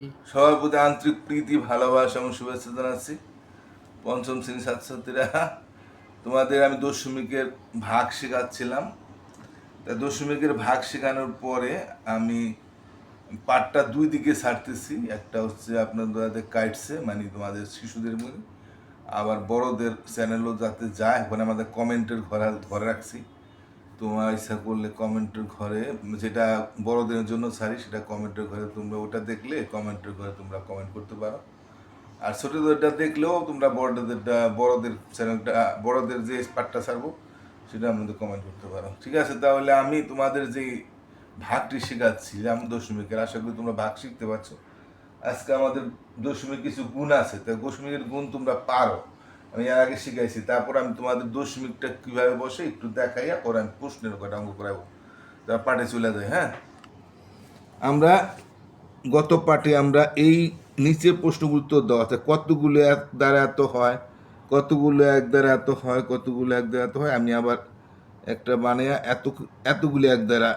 সবার প্রতি আন্তরিক প্রীতি ভালোবাসা এবং শুভেচ্ছা জানাচ্ছি। পঞ্চম শ্রেণীর ছাত্রছাত্রীরা, তোমাদের আমি দশমিকের ভাগ শেখাচ্ছিলাম। তা দশমিকের ভাগ শেখানোর পরে আমি পার্টটা দুই দিকে ছাড়তেছি। একটা হচ্ছে আপনাদের কাইটসে, মানে তোমাদের শিশুদের মধ্যে, আবার বড়দের চ্যানেলও যাতে যায়, ওখানে আমাদের কমেন্টের ঘরে রাখছি। তোমার ইচ্ছা করলে কমেন্টের ঘরে, যেটা বড়দের জন্য ছাড়ি সেটা কমেন্টের ঘরে তোমরা ওটা দেখলে কমেন্টের ঘরে তোমরা কমেন্ট করতে পারো। আর ছোটোদেরটা দেখলেও তোমরা বড়দের চ্যানেলটা, বড়দের যে পার্টটা ছাড়বো সেটা আমাদের কমেন্ট করতে পারো। ঠিক আছে, তাহলে আমি তোমাদের যে ভাগটি শেখাচ্ছিলাম দশমিকের, আশা করি তোমরা ভাগ শিখতে পারছো। আজকে আমাদের দশমিক কিছু গুণ আছে, তা দশমিকের গুণ তোমরা পারো, আমি এর আগে শিখাইছি। তারপর আমি তোমাদের দশমিকটা কীভাবে বসে একটু দেখাইয়া পরে আমি প্রশ্নের কটা অঙ্ক করাবো, তারা পাঠে চলে যায়। হ্যাঁ, আমরা গত পাঠে আমরা এই নিচের প্রশ্নগুলো উত্তর দেওয়া আছে, কতগুলো এক দ্বারা এত হয়, কতগুলো এক দ্বারা এত হয়, কতগুলো এক দ্বারা এত হয়। আমি আবার একটা বানিয়ে এতগুলো এক দ্বারা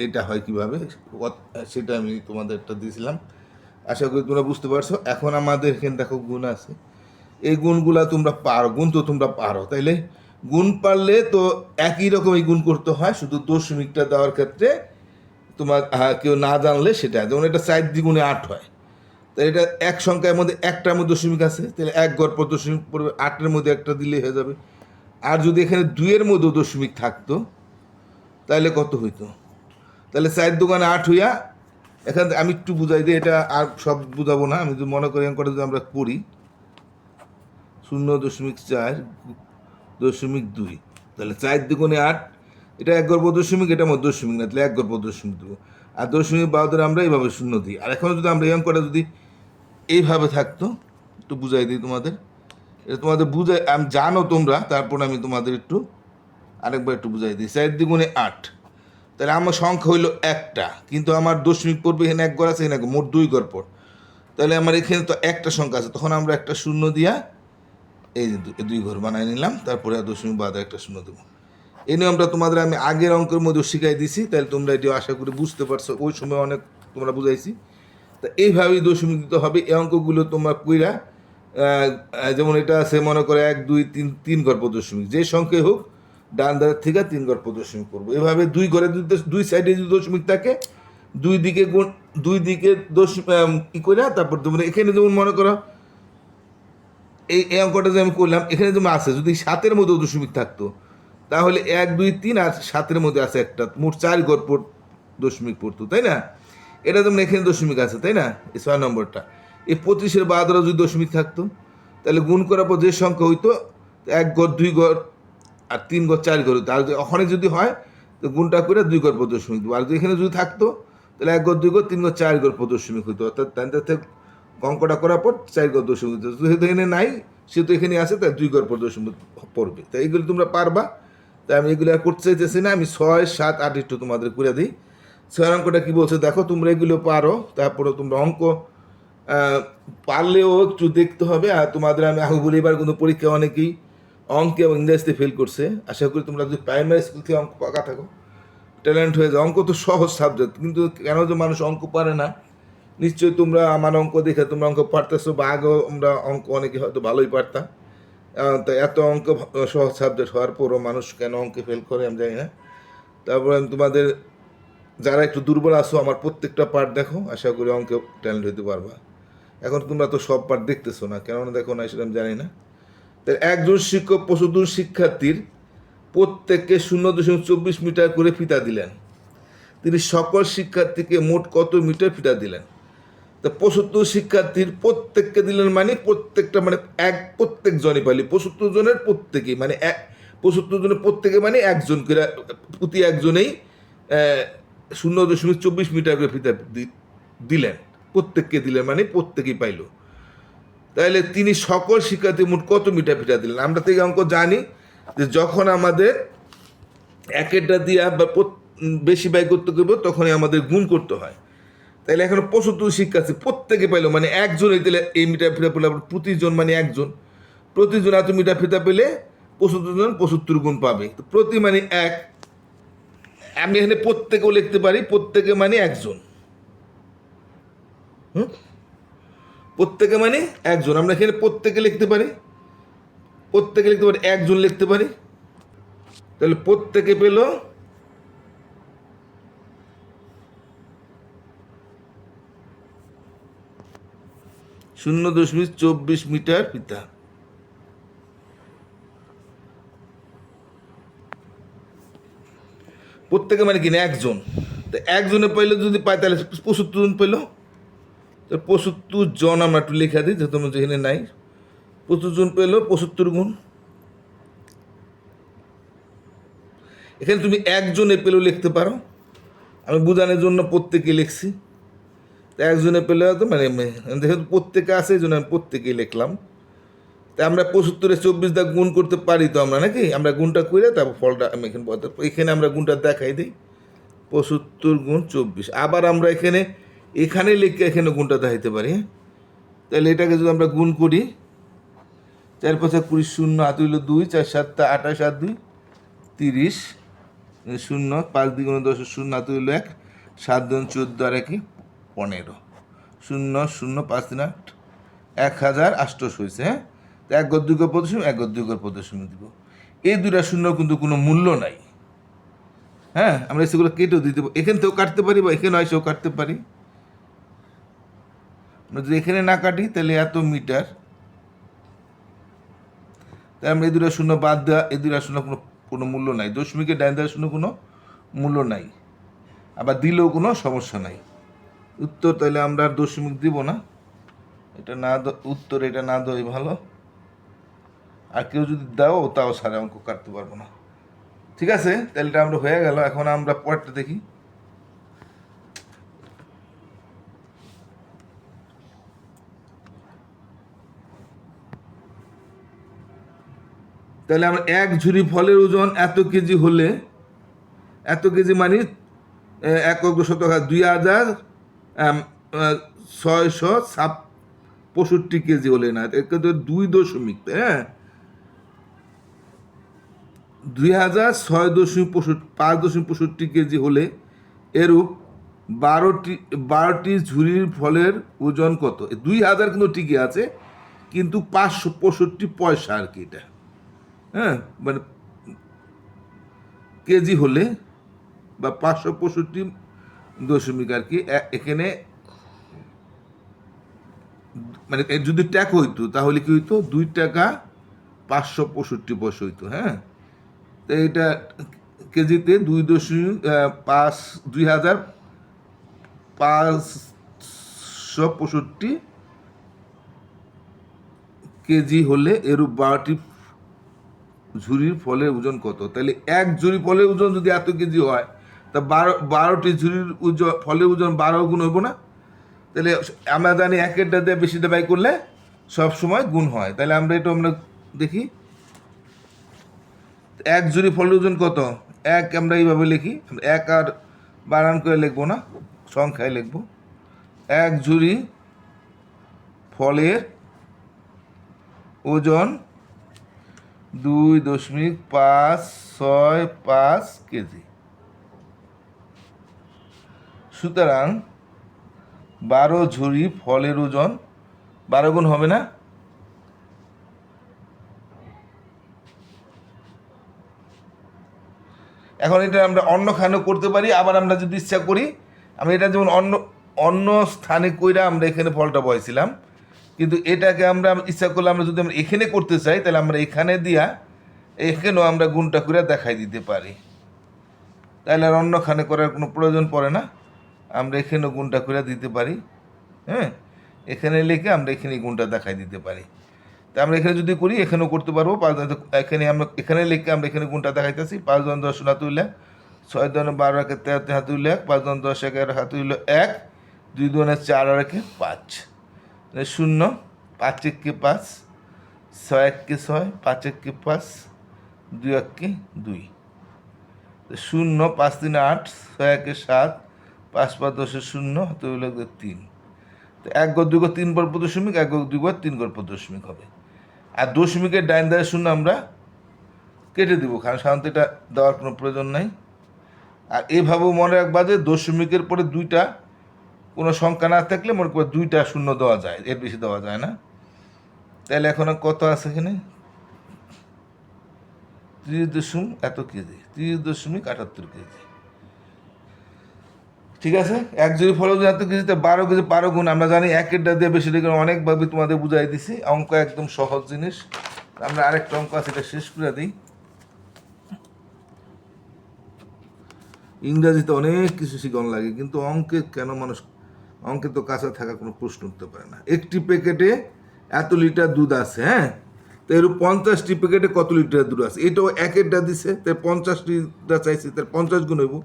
এটা হয় কিভাবে সেটা আমি তোমাদেরটা দিয়েছিলাম। আশা করি তোমরা বুঝতে পারছো। এখন আমাদের এখানে দেখো গুণ আছে, এই গুণগুলা তোমরা পারো, গুণ তো তোমরা পারো, তাইলে গুণ পারলে তো একই রকম এই গুণ করতে হয়, শুধু দশমিকটা দেওয়ার ক্ষেত্রে তোমার কেউ না জানলে সেটা, যেমন এটা 4 দ্বিগুণে 8 হয়, তাই এটা এক সংখ্যার মধ্যে একটার মধ্যে দশমিক আছে, তাহলে এক গড় পর দশমিক পড়বে, 8-এর মধ্যে একটা দিলেই হয়ে যাবে। আর যদি এখানে 2-এর মধ্যেও দশমিক থাকতো তাহলে কত হইতো? তাহলে 4 দোকানে 8 হইয়া, এখান আমি একটু বুঝাই দিই, এটা আর সব বুঝাবো না। আমি যদি মনে করি করে যদি আমরা করি 0.4.2, তাহলে 4 দ্বিগুণে 8, এটা এক গর্ভ দশমিক, এটা মধ্যে দশমিক না, তাহলে এক গর্ভ দশমিক দেবো। আর দশমিক বারোদের আমরা এইভাবে শূন্য দিই। আর এখন যদি আমরা এই অঙ্কটা যদি এইভাবে থাকতো, একটু বুঝাই দিই তোমাদের, এটা তোমাদের বুঝাই, আমি জানো তোমরা, তারপর আমি তোমাদের একটু আরেকবার একটু বুঝাই দিই। 4 দ্বিগুণে 8, তাহলে আমার সংখ্যা হইলো একটা, কিন্তু আমার দশমিক পড়বে এখানে এক ঘর আছে, এখানে মোট 2 ঘর পর, তাহলে আমার এখানে তো একটা সংখ্যা আছে, তখন আমরা একটা শূন্য দিয়া এই যে 2 ঘর বানাই নিলাম, তারপরে আর দশমিক বাদে একটা শূন্য দেবো। এই নিয়মটা তোমাদের আমি আগের অঙ্কের মধ্যে শিখাই দিছি, তাহলে তোমরা এটি আশা করি বুঝতে পারছো, ওই সময় অনেক তোমরা বুঝাইছি। তা এইভাবেই দশমিক দিতে হবে। এই অঙ্কগুলো তোমরা কইরা, যেমন এটা আছে মনে করে 1 2 3 3 ঘর পর দশমিক, যে সংখ্যাই হোক ডান ধারের থেকে 3 ঘর পর দশমিক করবো। এভাবে 2 ঘরে দুই সাইডে যদি দশমিক থাকে, দুই দিকে গুণ, দুই দিকে ই করে, তারপর তোমরা এখানে যেমন মনে করো এই অঙ্কটা যে আমি করলাম, এখানে যেমন আছে, যদি 7-এর মধ্যে দশমিক থাকতো তাহলে 1 2 3 আর 7-এর মধ্যে আছে একটা, মোট 4 ঘর পর দশমিক পড়তো, তাই না? এটা যেমন এখানে দশমিক আছে, তাই না? এই 6 নম্বরটা, এই 25-এর বাদরা যদি দশমিক থাকতো তাহলে গুণ করার পর যে সংখ্যা হইতো 1 ঘর 2 ঘর আর 3 ঘর 4 ঘর হইতো। আর ওখানে যদি হয় তো গুণটা করে 2 ঘর পর দশমিক দেবো। আর এখানে যদি থাকতো তাহলে 1 ঘর 2 ঘর 3 ঘর 4 ঘর পর দশমিক হইতো, অর্থাৎ অঙ্কটা করার পর 4 ঘর দশমিক হইতো। যেহেতু এখানে নাই, সেহেতু এখানে আছে, তাই 2 ঘর পর দশমিক পড়বে। তাই এগুলো তোমরা পারবা, তাই আমি এগুলো আর করতে চাইতেছি না। আমি 6 7 8 একটু তোমাদের করে দিই। 6 অঙ্কটা কী বলছে দেখো, তোমরা এগুলো পারো, তারপরে তোমরা অঙ্ক পারলেও একটু দেখতে হবে। আর তোমাদের আমি আগে বলি, এবার কিন্তু পরীক্ষা অনেকেই অঙ্কে এবং ইংরেজিতে ফেল করছে। আশা করি তোমরা যদি প্রাইমারি স্কুল থেকে অঙ্ক পাকা থাকো, ট্যালেন্ট হয়ে যাও। অঙ্ক তো সহজ সাবজেক্ট, কিন্তু কেন যে মানুষ অঙ্ক পারে না, নিশ্চয়ই তোমরা আমার অঙ্ক দেখে তোমরা অঙ্ক পারতেছো, বা আগেও আমরা অঙ্ক অনেকে হয়তো ভালোই পারতাম। তো এত অঙ্ক সহজ সাবজেক্ট হওয়ার পরও মানুষ কেন অঙ্কে ফেল করে আমি জানি না। তারপরে আমি তোমাদের যারা একটু দুর্বল আছো, আমার প্রত্যেকটা পার্ট দেখো, আশা করি অঙ্কে ট্যালেন্ট হইতে পারবা। এখন তোমরা তো সব পার্ট দেখতেছো না, কেন দেখো না সেটা আমি জানি না। তাই একজন শিক্ষক 75 শিক্ষার্থীর প্রত্যেককে 0.24 মিটার করে ফিতা দিলেন। তিনি সকল শিক্ষার্থীকে মোট কত মিটার ফিতা দিলেন? তা 75 শিক্ষার্থীর প্রত্যেককে দিলেন, মানে প্রত্যেকটা মানে প্রত্যেক জনই পাইলি, 75 জনের প্রত্যেকেই, মানে 75 জনের প্রত্যেকে মানে একজন করে, প্রতি একজনেই 0.24 মিটার করে ফিতা দিলেন, প্রত্যেককে দিলেন, মানে প্রত্যেকেই পাইল। তাহলে তিনি সকল শিক্ষার্থী মোট কত মিটার ফিতা দিলেন? আমরা থেকে অঙ্ক জানি যে যখন আমাদের একেরটা দিয়া বা বেশি ব্যয় করতে করবো, তখনই আমাদের গুণ করতে হয়। তাইলে এখন 75 শিক্ষার্থী প্রত্যেকে পাইলো, মানে একজনই, তাহলে এই মিটার ফিতা পেলে প্রতিজন মানে একজন, প্রতিজন এত মিটার ফিতা পেলে 75 জন 75 গুণ পাবে। তো প্রতি মানে এক, আমি এখানে প্রত্যেকেও লিখতে পারি, প্রত্যেকে মানে একজন, প্রত্যেকে মানে একজন, আমরা এখানে প্রত্যেকে লিখতে পারি, একজন লিখতে পারি। তাহলে প্রত্যেকে পেল 0.24 মিটার পিতা। প্রত্যেকে মানে কিনা একজন, তো একজনে পাইলে যদি পাই তাহলে 75 জন পাইল। তো 75 জন আমরা একটু লেখা দিই, যেহেতু আমরা যেখানে নাই। 75 জন পেল 75 গুণ, এখানে তুমি একজনে পেলেও লিখতে পারো, আমি বোঝানোর জন্য প্রত্যেকে লিখছি। তো একজনে পেলে হয়তো মানে যেহেতু প্রত্যেকে আছে এই জন্য আমি প্রত্যেকেই লিখলাম। তা আমরা 75-এ 24 দা গুণ করতে পারি তো আমরা, নাকি? আমরা গুণটা করে তারপর ফলটা আমি এখানে আমরা গুণটা দেখাই দিই। 75 গুণ 24, আবার আমরা এখানে লিখে এখানে গুণটা দেখাইতে পারি। তাহলে এটাকে যদি আমরা গুণ করি, 4 5 20, 0 হাত হইল 2, 4 7 28, 7 2 30, 0 5 2 10, 0 হাত হইল 1, 7 2 14 আর 1 15, 0 0 5 3 8, 1028 হয়েছে। হ্যাঁ, তো 1 ঘর 2 ঘর প্রদশমিক, 1 ঘর 2 ঘর প্রদশমিক দিব। এই দুইটা শূন্য কিন্তু কোনো মূল্য নাই। হ্যাঁ, আমরা সেগুলো কেটেও দিতে পারি, এখান থেকেও কাটতে পারি বা এখানে এসেও কাটতে পারি। আমরা যদি এখানে না কাটি তাহলে এত মিটার, তাই আমরা এই দুটা শূন্য বাদ দেওয়া, এই দুটা শূন্য কোনো মূল্য নাই। দশমিকের ডান দেওয়ার শূন্য কোনো মূল্য নাই, আবার দিলেও কোনো সমস্যা নাই। উত্তর তাহলে আমরা আর দশমিক দিব না, এটা না উত্তর এটা না দেওয়াই ভালো। আর কেউ যদি দাও তাও সারা অঙ্ক কাটতে পারবো না। ঠিক আছে, তাহলে এটা আমরা হয়ে গেল। এখন আমরা পরেরটা দেখি। তাহলে আমরা 1 ঝুড়ি ফলের ওজন এত কেজি হলে, এত কেজি মানে 1 শতক 2665 কেজি হলে না, কিন্তু 2 দশমিক, হ্যাঁ 2665 কেজি হলে এরূপ 12টি ঝুড়ির ফলের ওজন কত? 2000 কিন্তু ঠিকই আছে, কিন্তু 565 পয়সা আর কি এটা। হ্যাঁ, মানে কেজি হলে বা 565 দশমিক আর কি, এখানে মানে যদি ট্যাক হইতো তাহলে কি হইতো? 2 টাকা 565 পয়সা হইতো। হ্যাঁ, তো এটা কেজিতে 2565 কেজি হলে এরূপ 12টি ঝুড়ির ফলের ওজন কত? তাহলে 1 ঝুড়ি ফলের ওজন যদি এত কেজি হয়, তা 12টি ঝুড়ির ওজন, ফলের ওজন 12 গুণ হইব না? তাহলে আমরা জানি 1-এরটা দিয়ে বেশিটা বাই করলে সব সময় গুণ হয়। তাহলে আমরা দেখি 1 ঝুড়ি ফলের ওজন কত? 1 আমরা এইভাবে লিখি, 1 আর বানান করে লিখবো না, সংখ্যায় লিখবো। 1 ঝুড়ি ফলের ওজন 2.565 কেজি। সুতরাং 12 ঝুড়ি ফলের ওজন 12 গুণ হবে না? এখন এটা আমরা অন্যখানেও করতে পারি, আবার আমরা যদি ইচ্ছা করি, আমি এটা যেমন অন্য স্থানে কইরা আমরা এখানে ফলটা বয়েছিলাম, কিন্তু এটাকে আমরা ইচ্ছা করলে আমরা যদি আমরা এখানে করতে চাই তাহলে আমরা এখানে দিয়া এখানেও আমরা গুণটা করে দেখাই দিতে পারি। তাহলে আর অন্যখানে করার কোনো প্রয়োজন পড়ে না, আমরা এখানেও গুণটা করে দিতে পারি। হ্যাঁ, এখানে লিখে আমরা এখানে গুণটা দেখাই দিতে পারি। তা আমরা এখানে যদি করি এখানেও করতে পারবো। এখানে লিখে আমরা এখানে গুণটা দেখাইতেছি। 5 × 10 হাত হইল 1, 6 × 12 13 হাত হইল 1, 5 × 10 11 হাত হইল 1, 2 × 4 আর 5, 0, 5 × 1 5, 6 × 1 6, 5 × 1 5, 2 × 1 2, 0, 5 × 3 8, 6 × 1 7, 5 × 5 10 0 হাত হইল 3। তো 1 ঘর 2 ঘর 3 ঘর প্রদশমিক, 1 ঘর 2 ঘর 3 ঘর প্রদশমিক হবে। আর দশমিকের ডাইন দ্বারা শূন্য আমরা কেটে দিব, কারণ সাধারণত এটা দেওয়ার কোনো প্রয়োজন নাই। আর এইভাবেও মনে রাখবা যে দশমিকের পরে 2টা কোনো সংখ্যা না থাকলে মনে করো 2টা শূন্য দেওয়া যায়, এর বেশি দেওয়া যায় না। তাহলে এখন কত আছে এখানে? 30 এত কেজি, 30.78 কেজি। ঠিক আছে, 1 জুড়ি ফল এত কেজিতে 12 কেজি 12 গুণ। আমরা জানি একেরটা দিয়ে বেশি দিকে অনেকভাবে তোমাদের বুঝাই দিছি, অঙ্ক একদম সহজ জিনিস। আমরা আরেকটা অঙ্ক আছে, এটা শেষ করে দিই। ইংরাজিতে অনেক কিছু শিখানো লাগে, কিন্তু অঙ্কে কেন মানুষ, অঙ্কে তো কাঁচা থাকা কোনো প্রশ্ন উঠতে পারে না। একটি প্যাকেটে এত লিটার দুধ আছে, হ্যাঁ, তো এর 50টি প্যাকেটে কত লিটার দুধ আছে? এটাও একেরটা দিছে, তাই 50টা চাইছে, তার 50 গুণ হইব।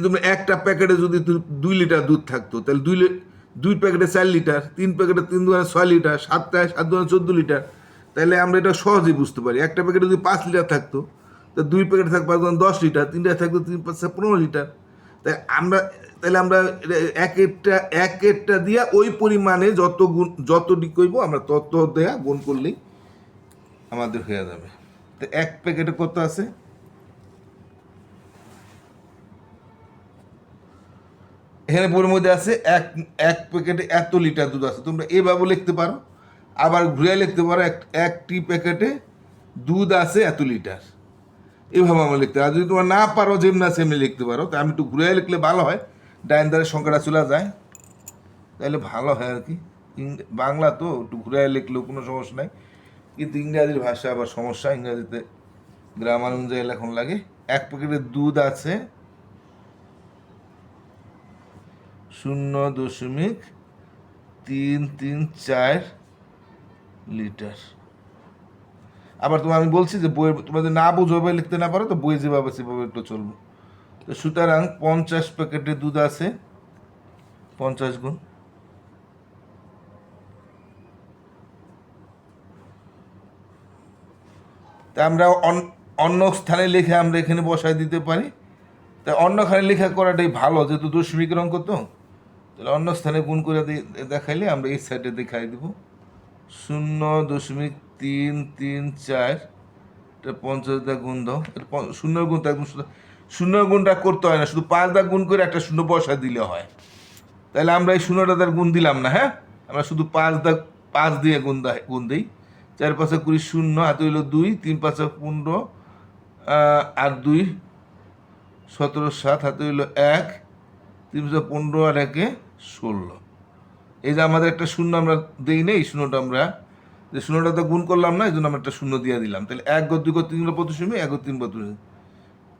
তুমি একটা প্যাকেটে যদি 2 লিটার দুধ থাকতো, তাহলে দুই প্যাকেটে 4 লিটার, 3 প্যাকেটে 3 2 6 লিটার, 7টায় 7 2 14 লিটার। তাহলে আমরা এটা সহজেই বুঝতে পারি। একটা প্যাকেটে যদি 5 লিটার থাকতো, তো 2 প্যাকেটে থাকবে 10 লিটার, 3টায় থাকতো 3 5 15 লিটার। তাহলে আমরা একেরটা দিয়া ওই পরিমাণে যত গুণ, যতটি কইব আমরা তত দেয়া গুণ করলেই আমাদের হয়ে যাবে। তো এক প্যাকেটে কত আছে? এখানে বইয়ের মধ্যে আছে এক প্যাকেটে এত লিটার দুধ আছে। তোমরা এভাবে লিখতে পারো, আবার ঘুরে লিখতে পারো একটি প্যাকেটে দুধ আছে এত লিটার। এভাবে আমরা লিখতে পারো। আর যদি তোমরা না পারো যেমনি আছে এমনি লিখতে পারো। তা আমি একটু ঘুরে লিখলে ভালো হয়, ডাইন ধারের সংখ্যাটা চলে যায়, তাহলে ভালো হয় আর কি। বাংলা তো একটু ঘুরে লিখলেও কোনো সমস্যা নাই, কিন্তু ইংরাজির ভাষা আবার সমস্যা। ইংরাজিতে গ্রামার অনুযায়ী লেখন লাগে। এক প্যাকেটে দুধ আছে 0.334 লিটার। আবার আমি বলছি যে বইয়ের তোমাদের না বুঝো বা লিখতে না পারো, তো বই যেভাবে সেভাবে একটু চলবো। তো সুতরাং 50 প্যাকেটে দুধ আছে 50 গুণ। তা আমরা অন্য স্থানে লিখে আমরা এখানে বসায় দিতে পারি। তাই অন্যখানে লেখা করাটাই ভালো, যেহেতু দশমিকের অঙ্ক তো। তাহলে অন্য স্থানে গুণ করে দেখাইলে আমরা এই সাইডে দেখাই দিব 0.334। এটা 50 দা গুণ দাও, এটা শূন্যর গুণ তো একদম শূন্যর গুণটা করতে হয় না, শুধু 5 দা গুণ করে একটা শূন্য বসা দিলে হয়। তাহলে আমরা এই শূন্যটা তার গুণ দিলাম না, হ্যাঁ, আমরা শুধু 5 দিয়ে গুণ দিই। 4 5 20 0, হাতে হইল 2, 3 5 15, আর 2 17 7, হাতে হইল 1, 3 15 আর 1 16। এই যে আমাদের একটা শূন্য আমরা দিই না, এই শূন্যটা আমরা যে শূন্যটা তো গুণ করলাম না, এই জন্য আমরা একটা শূন্য দিয়ে দিলাম। তাহলে 1 ঘর 2 ঘর 3 ঘর প্রতিশমী, 1 ঘর 3 প্রতিশমী,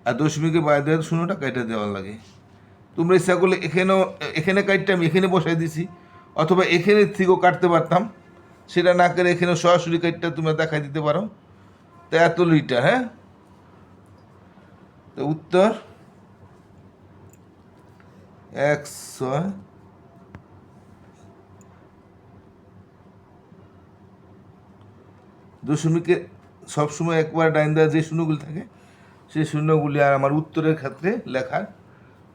আর দশমিকে বাইরে শূন্যটা কাইটা দেওয়ার লাগে। তোমরা ইচ্ছা করলে এখানে কাটতে আমি এখানে বসাই দিছি, অথবা এখানে থেকেও কাটতে পারতাম। সেটা না করে এখানে সরাসরি কাটটা তোমরা দেখাই দিতে পারো। তো এত লিটার, হ্যাঁ। তো উত্তর 100। দশমিকে সবসময় একবার ডাইন দেওয়া যে শূন্যগুলি থাকে, সেই শূন্যগুলি আর আমার উত্তরের ক্ষেত্রে লেখার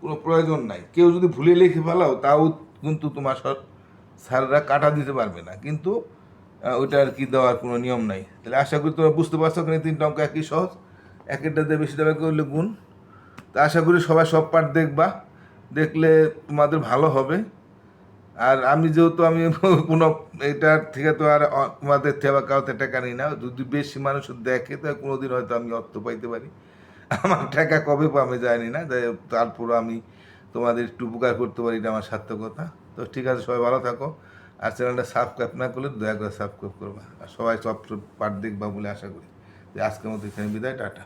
কোনো প্রয়োজন নাই। কেউ যদি ভুলে লিখে ফেলাও, তাও কিন্তু তোমার স্যাররা কাটা দিতে পারবে না, কিন্তু ওইটা আর কি দেওয়ার কোনো নিয়ম নাই। তাহলে আশা করি তোমরা বুঝতে পারছো, ওখানে 3টা অঙ্ক একই সহজ, একেরটা দিয়ে বেশি দেবে করলে গুণ। তা আশা করি সবাই সব পার্ট দেখবা, দেখলে তোমাদের ভালো হবে। আর আমি যেহেতু আমি কোনো এটার থেকে তো আর তোমাদের থেকে কাউতে টাকা নিই না, যদি বেশি মানুষ দেখে তো কোনোদিন হয়তো আমি অর্থ পাইতে পারি। আমার টাকা কবে আমি জানি না, তারপরও আমি তোমাদের একটু উপকার করতে পারি, এটা আমার সার্থকতা। তো ঠিক আছে, সবাই ভালো থাকো। আর চ্যানেলটা সাবস্ক্রাইব না করলে দয়া করে সাবস্ক্রাইব করবা, আর সবাই সব পার্ট দেখবা বলে আশা করি। যে আজকের মতো এখানে বিদায়, টাটা।